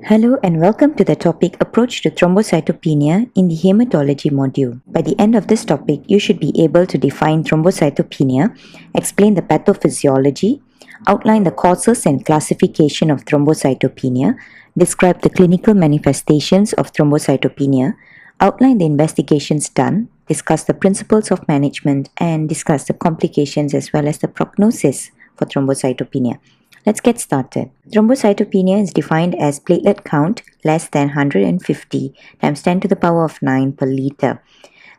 Hello and welcome to the topic Approach to Thrombocytopenia in the Haematology module. By the end of this topic, you should be able to define thrombocytopenia, explain the pathophysiology, outline the causes and classification of thrombocytopenia, describe the clinical manifestations of thrombocytopenia, outline the investigations done, discuss the principles of management, and discuss the complications as well as the prognosis for thrombocytopenia. Let's get started. Thrombocytopenia is defined as platelet count less than 150 times 10 to the power of 9 per liter.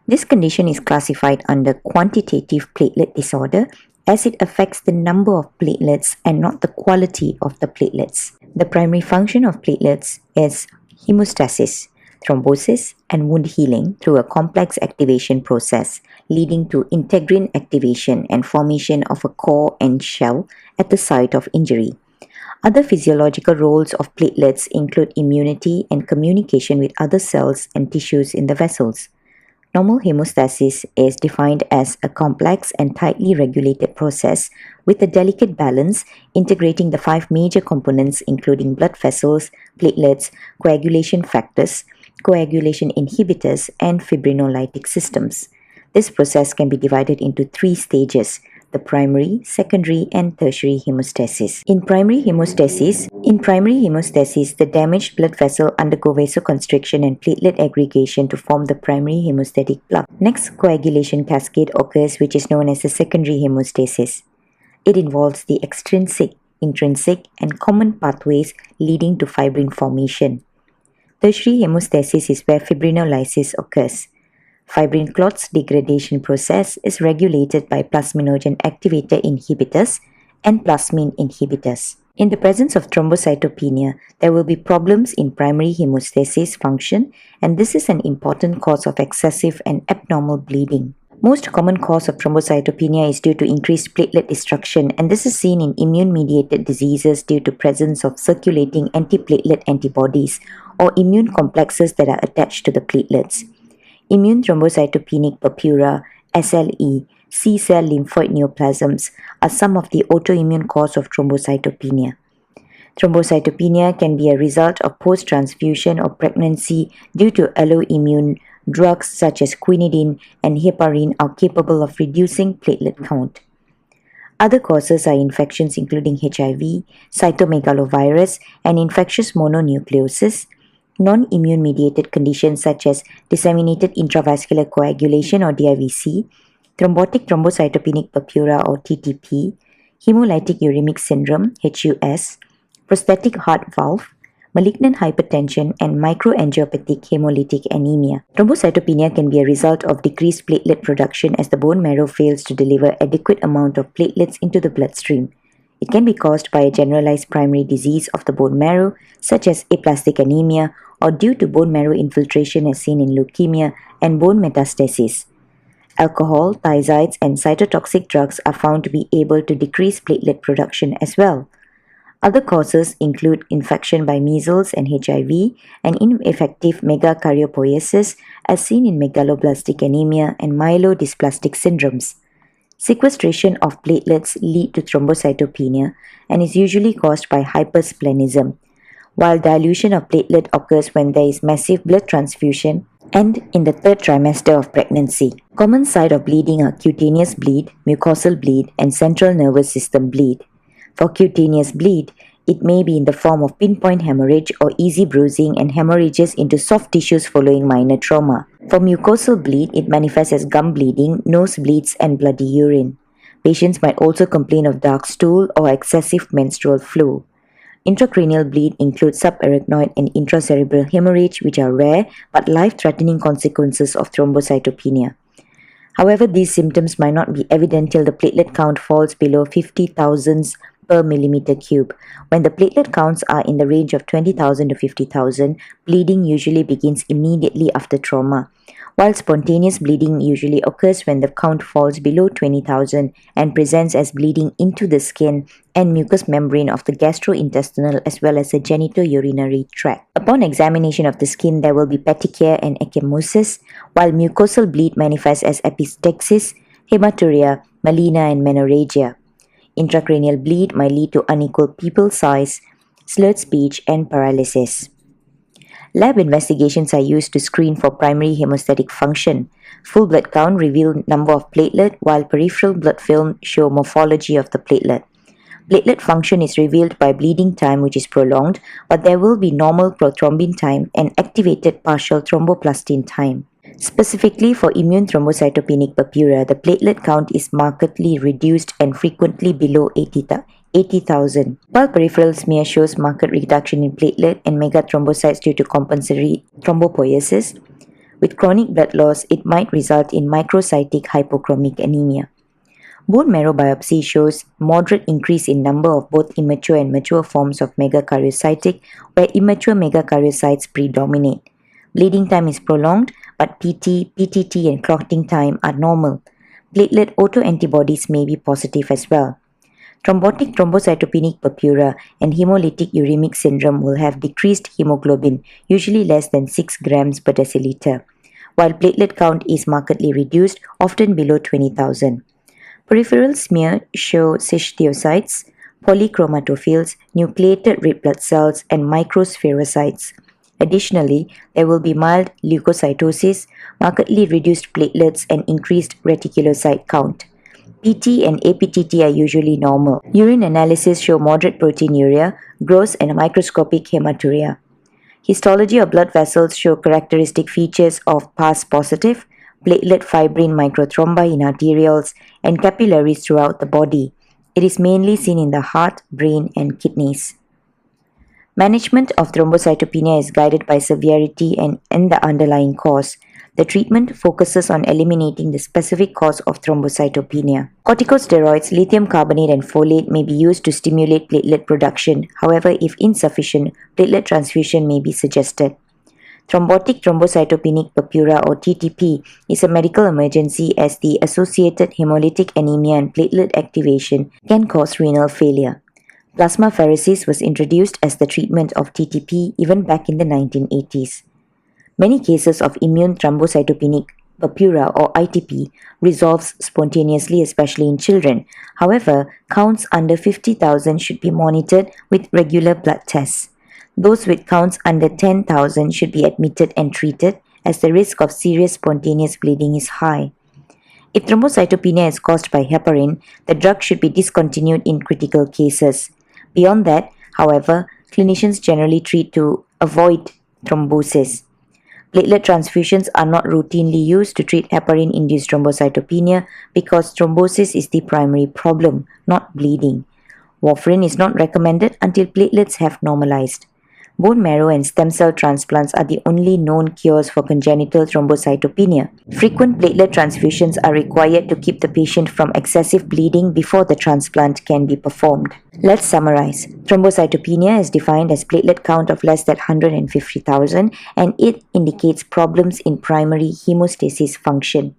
This condition is classified under quantitative platelet disorder as it affects the number of platelets and not the quality of the platelets. The primary function of platelets is hemostasis, thrombosis, and wound healing through a complex activation process, leading to integrin activation and formation of a core and shell at the site of injury. Other physiological roles of platelets include immunity and communication with other cells and tissues in the vessels. Normal hemostasis is defined as a complex and tightly regulated process with a delicate balance integrating the 5 major components including blood vessels, platelets, coagulation factors, coagulation inhibitors, and fibrinolytic systems. This process can be divided into 3 stages: the primary, secondary, and tertiary hemostasis. In primary hemostasis, the damaged blood vessel undergo vasoconstriction and platelet aggregation to form the primary hemostatic plug. Next coagulation cascade occurs, which is known as the secondary hemostasis. It involves the extrinsic, intrinsic, and common pathways leading to fibrin formation. Tertiary hemostasis is where fibrinolysis occurs. Fibrin clots degradation process is regulated by plasminogen activator inhibitors and plasmin inhibitors. In the presence of thrombocytopenia, there will be problems in primary hemostasis function, and this is an important cause of excessive and abnormal bleeding. Most common cause of thrombocytopenia is due to increased platelet destruction, and this is seen in immune-mediated diseases due to presence of circulating antiplatelet antibodies or immune complexes that are attached to the platelets. Immune thrombocytopenic purpura, SLE, C-cell lymphoid neoplasms are some of the autoimmune cause of thrombocytopenia. Thrombocytopenia can be a result of post-transfusion or pregnancy due to alloimmune drugs such as quinidine and heparin are capable of reducing platelet count. Other causes are infections including HIV, cytomegalovirus, and infectious mononucleosis, non-immune mediated conditions such as disseminated intravascular coagulation or DIVC, thrombotic thrombocytopenic purpura or TTP, hemolytic uremic syndrome HUS, prosthetic heart valve, malignant hypertension, and microangiopathic hemolytic anemia. Thrombocytopenia can be a result of decreased platelet production as the bone marrow fails to deliver adequate amount of platelets into the bloodstream. It can be caused by a generalized primary disease of the bone marrow, such as aplastic anemia, or due to bone marrow infiltration as seen in leukemia and bone metastasis. Alcohol, thiazides, and cytotoxic drugs are found to be able to decrease platelet production as well. Other causes include infection by measles and HIV and ineffective megakaryopoiesis as seen in megaloblastic anemia and myelodysplastic syndromes. Sequestration of platelets lead to thrombocytopenia and is usually caused by hypersplenism, while dilution of platelet occurs when there is massive blood transfusion and in the 3rd trimester of pregnancy. Common site of bleeding are cutaneous bleed, mucosal bleed, and central nervous system bleed. For cutaneous bleed, it may be in the form of pinpoint hemorrhage or easy bruising and hemorrhages into soft tissues following minor trauma. For mucosal bleed, it manifests as gum bleeding, nose bleeds, and bloody urine. Patients might also complain of dark stool or excessive menstrual flow. Intracranial bleed includes subarachnoid and intracerebral hemorrhage, which are rare but life-threatening consequences of thrombocytopenia. However, these symptoms might not be evident till the platelet count falls below 50,000 per millimeter cube. When the platelet counts are in the range of 20,000 to 50,000, bleeding usually begins immediately after trauma, while spontaneous bleeding usually occurs when the count falls below 20,000 and presents as bleeding into the skin and mucous membrane of the gastrointestinal as well as the genitourinary tract. Upon examination of the skin, there will be petechiae and ecchymosis, while mucosal bleed manifests as epistaxis, hematuria, melena, and menorrhagia. Intracranial bleed might lead to unequal pupil size, slurred speech, and paralysis. Lab investigations are used to screen for primary hemostatic function. Full blood count reveal number of platelet, while peripheral blood film show morphology of the platelet. Platelet function is revealed by bleeding time, which is prolonged, but there will be normal prothrombin time and activated partial thromboplastin time. Specifically for immune thrombocytopenic purpura, the platelet count is markedly reduced and frequently below 80,000, while peripheral smear shows marked reduction in platelet and megathrombocytes due to compensatory thrombopoiesis. With chronic blood loss, it might result in microcytic hypochromic anemia. Bone marrow biopsy shows moderate increase in number of both immature and mature forms of megakaryocytic, where immature megakaryocytes predominate. Bleeding time is prolonged, but PT, PTT and clotting time are normal. Platelet autoantibodies may be positive as well. Thrombotic thrombocytopenic purpura and hemolytic uremic syndrome will have decreased hemoglobin, usually less than 6 grams per deciliter, while platelet count is markedly reduced, often below 20,000. Peripheral smear show schistocytes, polychromatophils, nucleated red blood cells, and microspherocytes. Additionally, there will be mild leukocytosis, markedly reduced platelets, and increased reticulocyte count. PT and APTT are usually normal. Urine analysis show moderate proteinuria, gross and microscopic hematuria. Histology of blood vessels show characteristic features of PAS positive, platelet fibrin microthrombi in arterioles, and capillaries throughout the body. It is mainly seen in the heart, brain, and kidneys. Management of thrombocytopenia is guided by severity and the underlying cause. The treatment focuses on eliminating the specific cause of thrombocytopenia. Corticosteroids, lithium carbonate, and folate may be used to stimulate platelet production. However, if insufficient, platelet transfusion may be suggested. Thrombotic thrombocytopenic purpura or TTP is a medical emergency as the associated hemolytic anemia and platelet activation can cause renal failure. Plasmapheresis was introduced as the treatment of TTP even back in the 1980s. Many cases of immune thrombocytopenic purpura or ITP resolves spontaneously, especially in children. However, counts under 50,000 should be monitored with regular blood tests. Those with counts under 10,000 should be admitted and treated as the risk of serious spontaneous bleeding is high. If thrombocytopenia is caused by heparin, the drug should be discontinued in critical cases. Beyond that, however, clinicians generally treat to avoid thrombosis. Platelet transfusions are not routinely used to treat heparin-induced thrombocytopenia because thrombosis is the primary problem, not bleeding. Warfarin is not recommended until platelets have normalized. Bone marrow and stem cell transplants are the only known cures for congenital thrombocytopenia. Frequent platelet transfusions are required to keep the patient from excessive bleeding before the transplant can be performed. Let's summarize. Thrombocytopenia is defined as platelet count of less than 150,000 and it indicates problems in primary hemostasis function.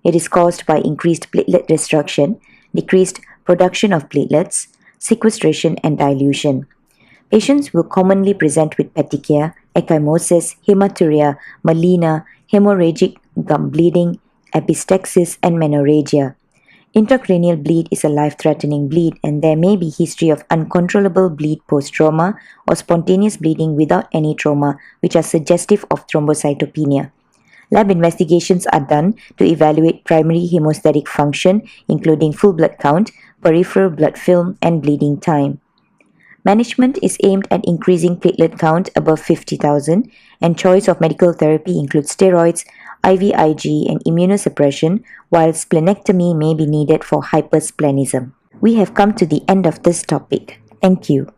It is caused by increased platelet destruction, decreased production of platelets, sequestration and dilution. Patients will commonly present with petechia, ecchymosis, hematuria, melena, hemorrhagic gum bleeding, epistaxis, and menorrhagia. Intracranial bleed is a life-threatening bleed and there may be history of uncontrollable bleed post-trauma or spontaneous bleeding without any trauma which are suggestive of thrombocytopenia. Lab investigations are done to evaluate primary hemostatic function including full blood count, peripheral blood film, and bleeding time. Management is aimed at increasing platelet count above 50,000 and choice of medical therapy includes steroids, IVIG and immunosuppression, while splenectomy may be needed for hypersplenism. We have come to the end of this topic. Thank you.